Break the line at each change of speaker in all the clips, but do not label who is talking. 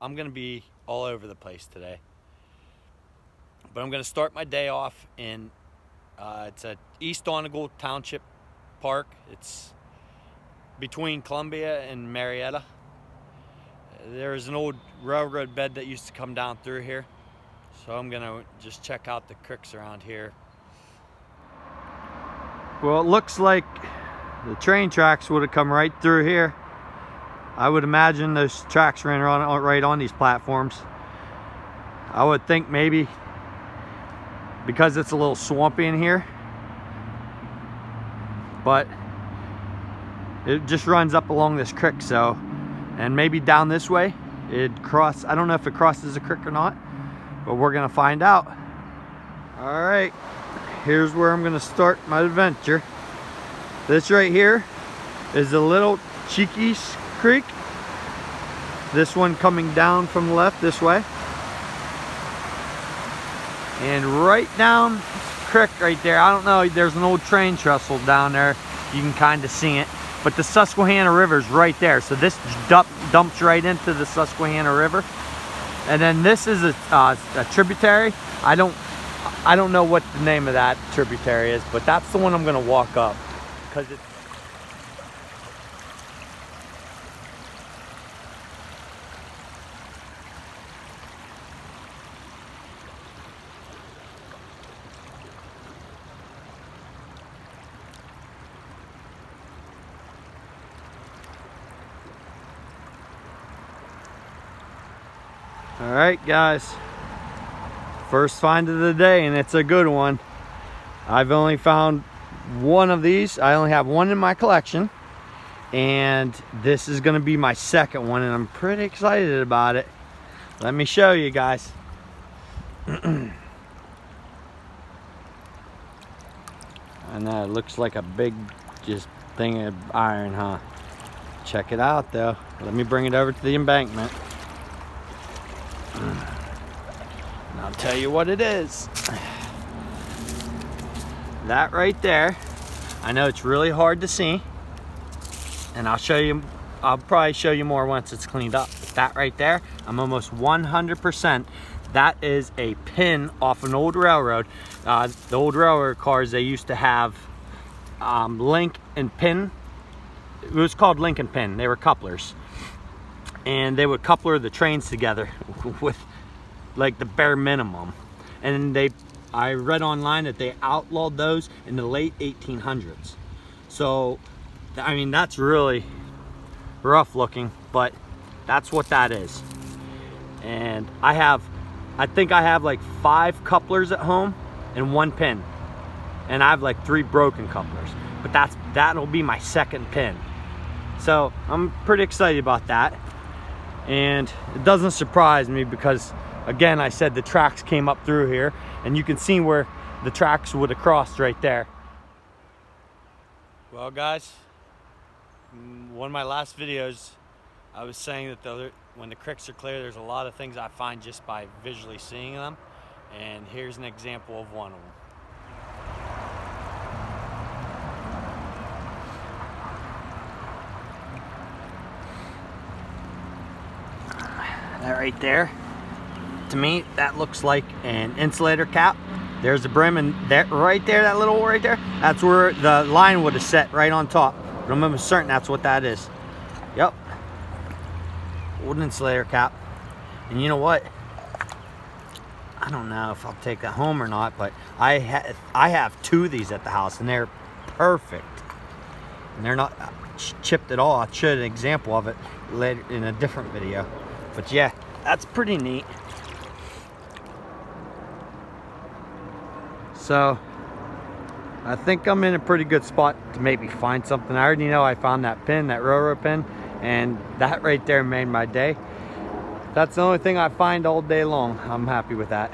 I'm gonna be all over the place today, but I'm gonna start my day off in it's a East Donegal Township Park. It's between Columbia and Marietta. There's an old railroad bed that used to come down through here, so I'm gonna just check out the creeks around here. Well, it looks like the train tracks would have come right through here. I would imagine those tracks ran right on these platforms. I would think maybe because it's a little swampy in here, but it just runs up along this creek, so, and maybe down this way it cross. I don't know if it crosses a creek or not, but we're gonna find out. All right, here's where I'm gonna start my adventure. This right here is the Little Cheekies Creek. This one coming down from the left this way. And right down the creek right there, I don't know, there's an old train trestle down there. You can kind of see it. But the Susquehanna River is right there. So this dumps right into the Susquehanna River. And then this is a tributary. I don't know what the name of that tributary is, but that's the one I'm gonna walk up. Because it's all right, guys, first find of the day, and it's a good one. I've only found one of these. I only have one in my collection, and this is gonna be my second one, and I'm pretty excited about it. Let me show you guys. I know it looks like a big just thing of iron, huh? Check it out though. Let me bring it over to the embankment. And I'll tell you what it is. That right there, I know it's really hard to see, and I'll probably show you more once it's cleaned up. But that right there, I'm almost 100%. That is a pin off an old railroad. The old railroad cars, they used to have link and pin. It was called link and pin. They were couplers. And they would coupler the trains together with like the bare minimum. And I read online that they outlawed those in the late 1800s. So, I mean, that's really rough looking, but that's what that is. And I think I have like 5 couplers at home and 1 pin. And I have like 3 broken couplers, but that'll be my second pin. So I'm pretty excited about that. And it doesn't surprise me because, again, I said the tracks came up through here, and you can see where the tracks would have crossed right there. Well, guys, one of my last videos, I was saying that when the creeks are clear, there's a lot of things I find just by visually seeing them, and here's an example of one of them. That right there, to me, that looks like an insulator cap. There's the brim, and right there, that little hole right there, that's where the line would have set right on top. But I'm almost certain that's what that is. Yep, old insulator cap. And you know what? I don't know if I'll take that home or not, but I have 2 of these at the house, and they're perfect. And they're not chipped at all. I'll show you an example of it later in a different video. But yeah, that's pretty neat. So I think I'm in a pretty good spot to maybe find something. I already know I found that pin, that railroad pin, and that right there made my day. That's the only thing I find all day long. I'm happy with that.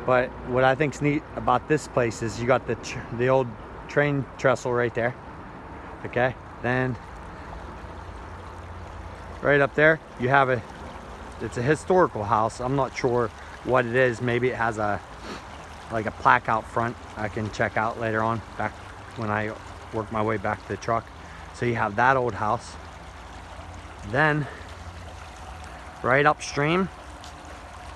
But what I think's neat about this place is you got the old train trestle right there. Okay, then right up there you have it's a historical house. I'm not sure what it is. Maybe it has like a plaque out front I can check out later on, back when I work my way back to the truck. So you have that old house. Then right upstream.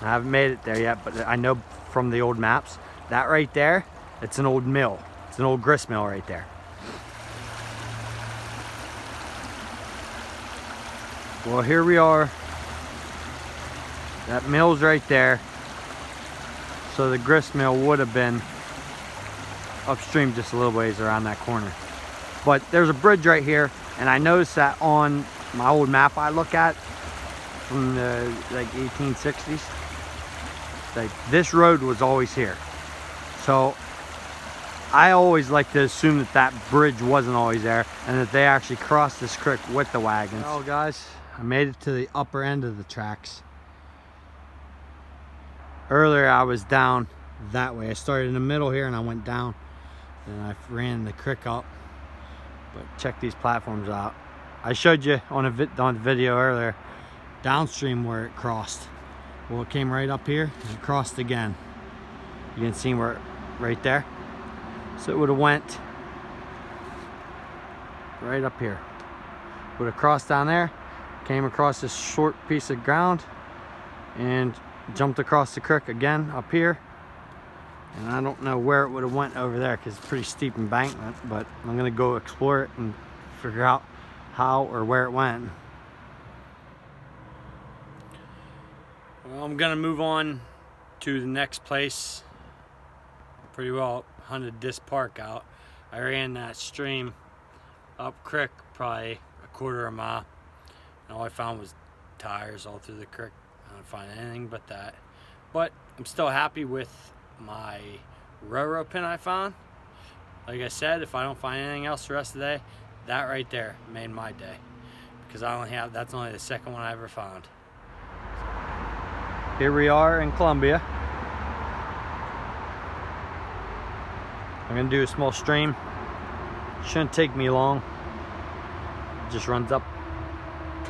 I haven't made it there yet, but I know from the old maps, that right there, it's an old mill. It's an old grist mill right there. Well, here we are. That mill's right there. So the grist mill would have been upstream just a little ways around that corner. But there's a bridge right here, and I noticed that on my old map I look at from the like 1860s, like this road was always here. So I always like to assume that that bridge wasn't always there and that they actually crossed this creek with the wagons. Oh guys, I made it to the upper end of the tracks. Earlier I was down that way. I started in the middle here and I went down, and I ran the creek up. But check these platforms out. I showed you on the video earlier downstream where it crossed. Well, it came right up here and it crossed again. You can see where right there. So it would have went right up here. Would have crossed down there, came across this short piece of ground, and jumped across the creek again up here. And I don't know where it would have went over there because it's pretty steep embankment, but I'm gonna go explore it and figure out how or where it went. Well, I'm gonna move on to the next place. Pretty well hunted this park out. I ran that stream up creek probably a quarter of a mile, and all I found was tires all through the creek. I didn't find anything but that. But I'm still happy with my railroad pin I found. Like I said, if I don't find anything else the rest of the day, that right there made my day, because that's only the second one I ever found. Here we are in Columbia. I'm gonna do a small stream. Shouldn't take me long. It just runs up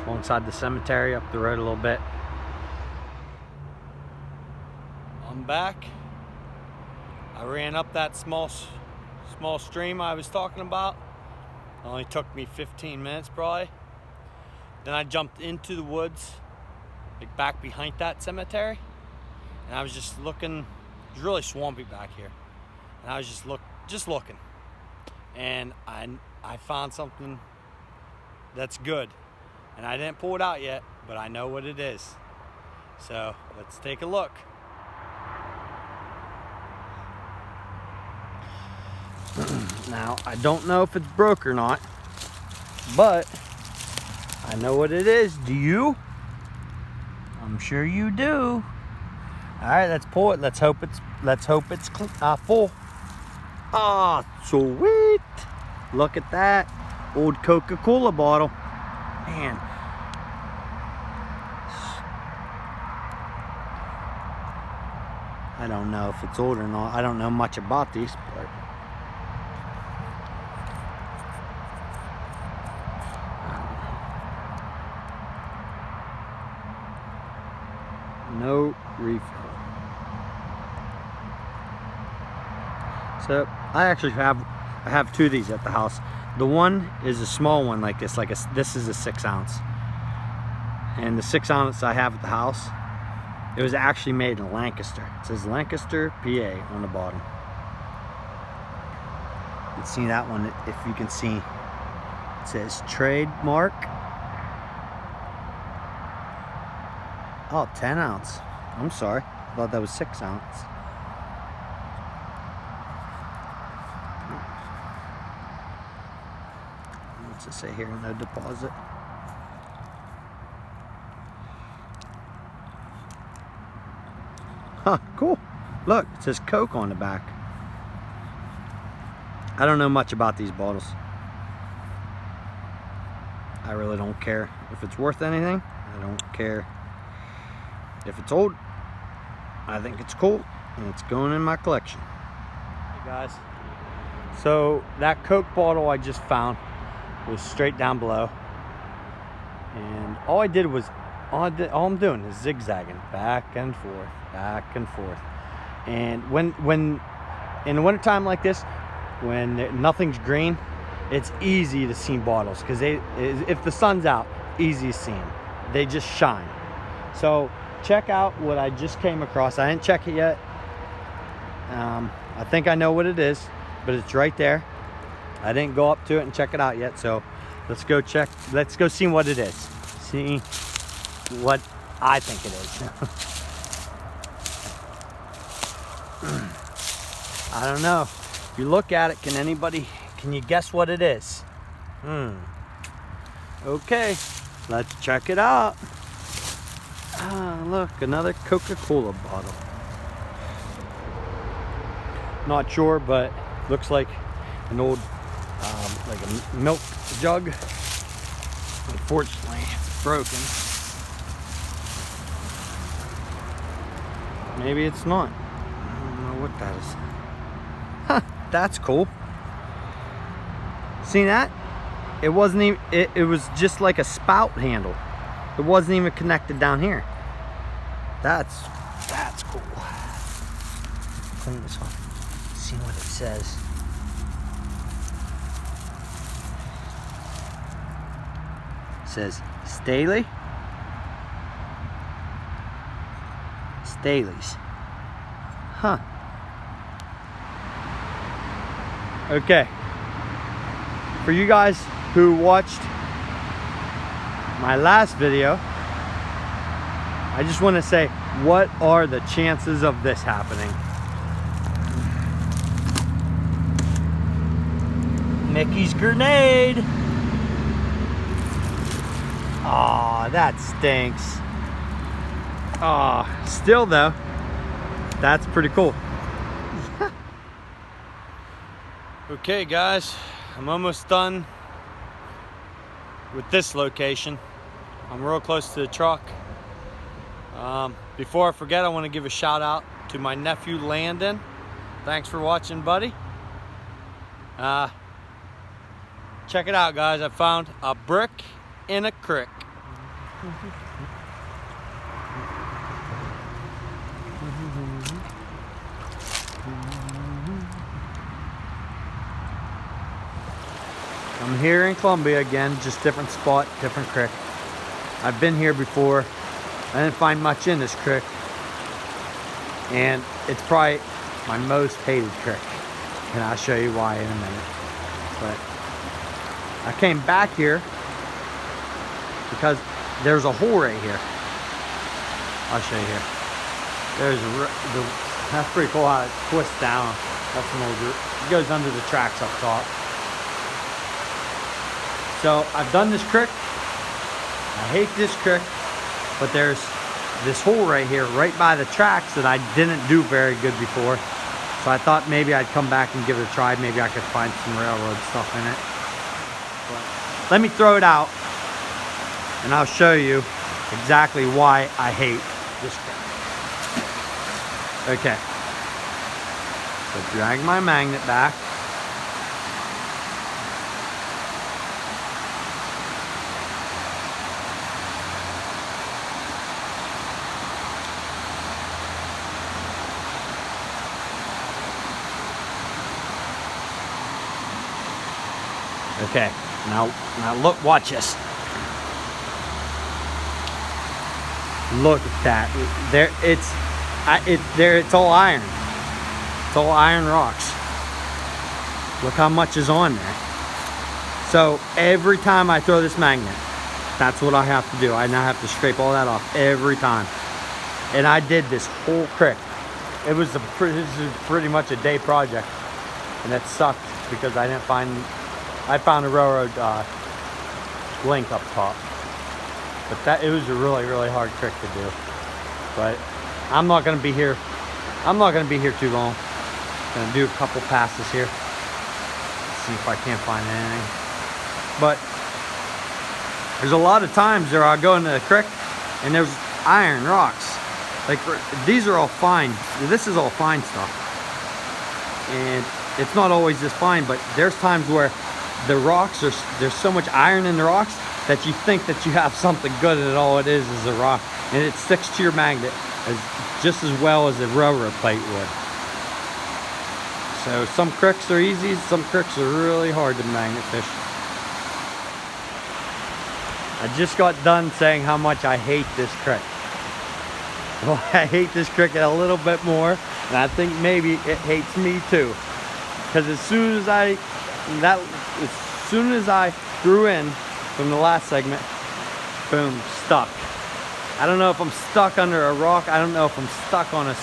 alongside the cemetery, up the road a little bit. I'm back. I ran up that small stream I was talking about. It only took me 15 minutes probably. Then I jumped into the woods, like back behind that cemetery, and I was just looking. It was really swampy back here, and I was just looking, and I found something that's good, and I didn't pull it out yet, but I know what it is. So let's take a look. Now, I don't know if it's broke or not, but I know what it is. Do you? I'm sure you do. All right, let's pull it. Let's hope it's full. Ah, sweet. Look at that old Coca-Cola bottle. Man. I don't know if it's old or not. I don't know much about these, but no refill. So I actually have two of these at the house. The one is a small one like this, this is a 6 ounce. And the 6 ounce I have at the house, it was actually made in Lancaster. It says Lancaster, PA on the bottom. You can see that one, if you can see, it says trademark. Oh, 10 ounce. I'm sorry. I thought that was 6 ounce. What's it say here? No deposit. Huh, cool. Look, it says Coke on the back. I don't know much about these bottles. I really don't care if it's worth anything. I don't care if it's old. I think it's cool, and it's going in my collection. Hey guys, so that Coke bottle I just found was straight down below, and all I did was, all I'm doing is zigzagging back and forth, back and forth. And when in the wintertime like this, when nothing's green, it's easy to see bottles, because if the sun's out, easy to see them. They just shine. So check out what I just came across. I didn't check it yet. I think I know what it is, but it's right there. I didn't go up to it and check it out yet, so let's go check. Let's go see what it is. See what I think it is. I don't know. If you look at it, can you guess what it is? Okay, let's check it out. Ah, look, another Coca-Cola bottle. Not sure, but looks like an old, like a milk jug. Unfortunately, it's broken. Maybe it's not. I don't know what that is. Huh, that's cool. See that? It wasn't even, it was just like a spout handle. It wasn't even connected down here. That's cool. Clean this off. See what it says. It says Staley. Staley's. Huh. Okay. For you guys who watched my last video, I just want to say, what are the chances of this happening? Mickey's grenade. Aw, that stinks. Aw, still though, that's pretty cool. Okay guys, I'm almost done with this location. I'm real close to the truck. Before I forget, I want to give a shout out to my nephew Landon. Thanks for watching, buddy. Check it out, guys. I found a brick in a creek. I'm here in Columbia again, just different spot, different creek. I've been here before. I didn't find much in this creek, and it's probably my most hated creek, and I'll show you why in a minute. But I came back here because there's a hole right here. I'll show you here. That's pretty cool how it twists down. That's an old, it goes under the tracks up top. So I've done this creek. I hate this creek, but there's this hole right here, right by the tracks, that I didn't do very good before. So I thought maybe I'd come back and give it a try. Maybe I could find some railroad stuff in it. But let me throw it out, and I'll show you exactly why I hate this creek. Okay. So drag my magnet back. Okay, now look, watch this. Look at that. There, it's all iron. It's all iron rocks. Look how much is on there. So every time I throw this magnet, that's what I have to do. I now have to scrape all that off every time. And I did this whole creek. This is pretty much a day project, and it sucked because I found a railroad link up top. But it was a really, really hard trick to do. But I'm not gonna be here too long. I'm gonna do a couple passes here. See if I can't find anything. But there's a lot of times where I go into the creek and there's iron rocks. Like these are all fine. This is all fine stuff. And it's not always this fine, but there's times where the rocks there's so much iron in the rocks that you think that you have something good, and all it is a rock, and it sticks to your magnet just as well as a railroad plate would. So some crooks are easy, some crooks are really hard to magnet fish. I just got done saying how much I hate this creek. why I hate this cricket a little bit more, and I think maybe it hates me too. Because as soon as I threw in from the last segment, boom, stuck. I don't know if I'm stuck under a rock. I don't know if I'm stuck on a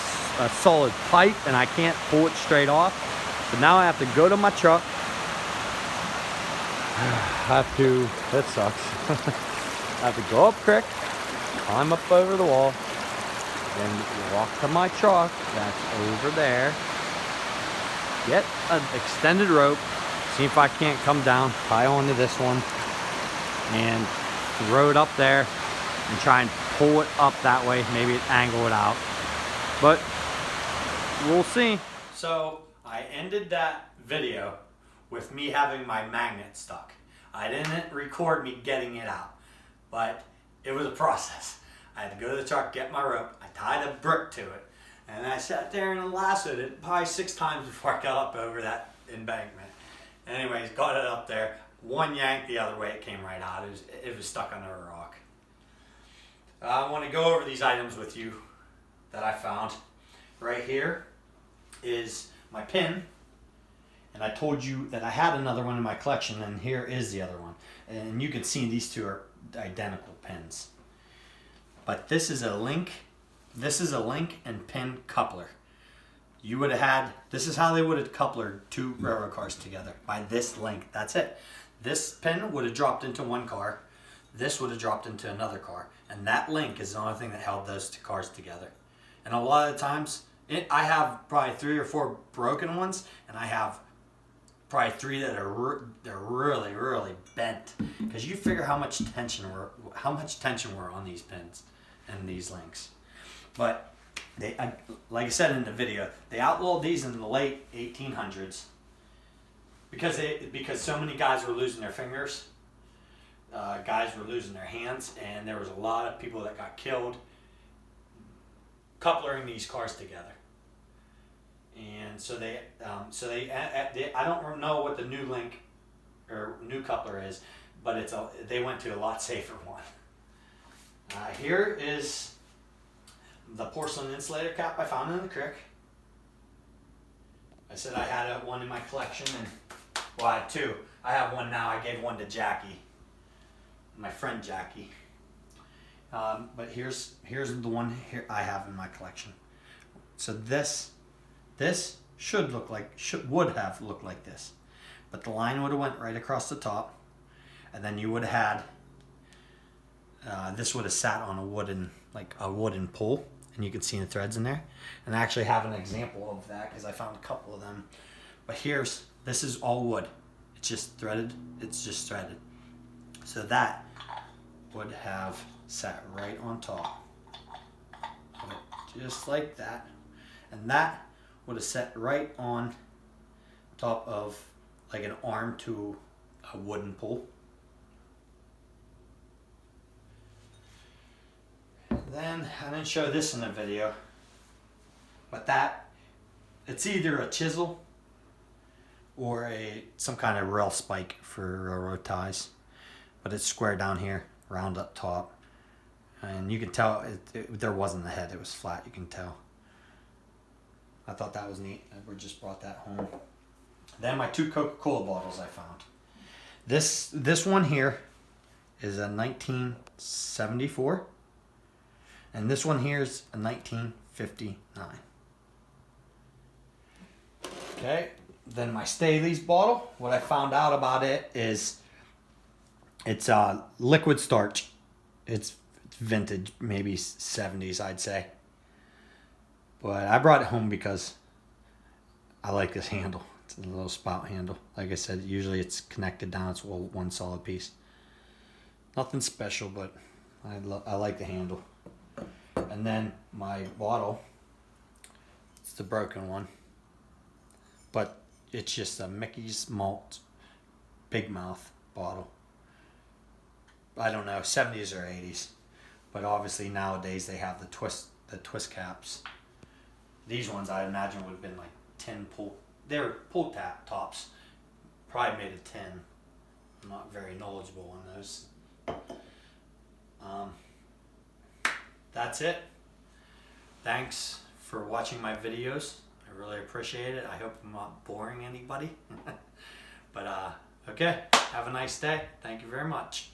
solid pipe and I can't pull it straight off. But now I have to go to my truck. That sucks. I have to go up creek, climb up over the wall, then walk to my truck that's over there, get an extended rope, see if I can't come down, tie onto this one, and throw it up there and try and pull it up that way, maybe angle it out. But we'll see. So I ended that video with me having my magnet stuck. I didn't record me getting it out, but it was a process. I had to go to the truck, get my rope, I tied a brick to it, and I sat there and lassoed it probably 6 times before I got up over that embankment. Anyways, got it up there, one yank the other way, it came right out. It was stuck under a rock. I want to go over these items with you that I found. Right here is my pin, and I told you that I had another one in my collection, and here is the other one. And you can see these two are identical pins. But this is a link and pin coupler. You would have had, this is how they would have coupled 2 railroad cars together, by this link. That's it. This pin would have dropped into one car, this would have dropped into another car, and that link is the only thing that held those 2 cars together. And a lot of the times, I have probably 3 or 4 broken ones, and I have probably 3 that are they're really, really bent. Because you figure how much tension were on these pins and these links. But like I said in the video, they outlawed these in the late 1800s because so many guys were losing their fingers, guys were losing their hands, and there was a lot of people that got killed coupling these cars together. And so I don't know what the new link or new coupler is, but they went to a lot safer one. Here is the porcelain insulator cap I found in the creek. I said I had one in my collection, and well, I had 2. I have one now. I gave one to Jackie, my friend Jackie. But here's the one here I have in my collection. So this would have looked like this, but the line would have went right across the top, and then you would have had this would have sat on a wooden pole, and you can see the threads in there. And I actually have an example of that because I found a couple of them. But this is all wood. It's just threaded. So that would have sat right on top, just like that, and that would have set right on top of like an arm to a wooden pole. Then I didn't show this in the video, but it's either a chisel or some kind of rail spike for railroad ties, but it's square down here, round up top, and you can tell there wasn't a head, it was flat. You can tell. I thought that was neat. We just brought that home. Then my 2 Coca-Cola bottles I found. This one here is a 1974, and this one here is a 1959. Okay, then my Staley's bottle, what I found out about it is it's liquid starch. It's vintage, maybe 70s, I'd say. But I brought it home because I like this handle. It's a little spout handle. Like I said, usually it's connected down. It's one solid piece. Nothing special, but I like the handle. And then my bottle, it's the broken one, but it's just a Mickey's Malt Big Mouth bottle. I don't know, 70s or 80s, but obviously nowadays they have the twist caps. These ones I imagine would have been like tin pull. They're pull tap tops, probably made of tin. I'm not very knowledgeable on those. That's it. Thanks for watching my videos. I really appreciate it. I hope I'm not boring anybody. But okay, have a nice day. Thank you very much.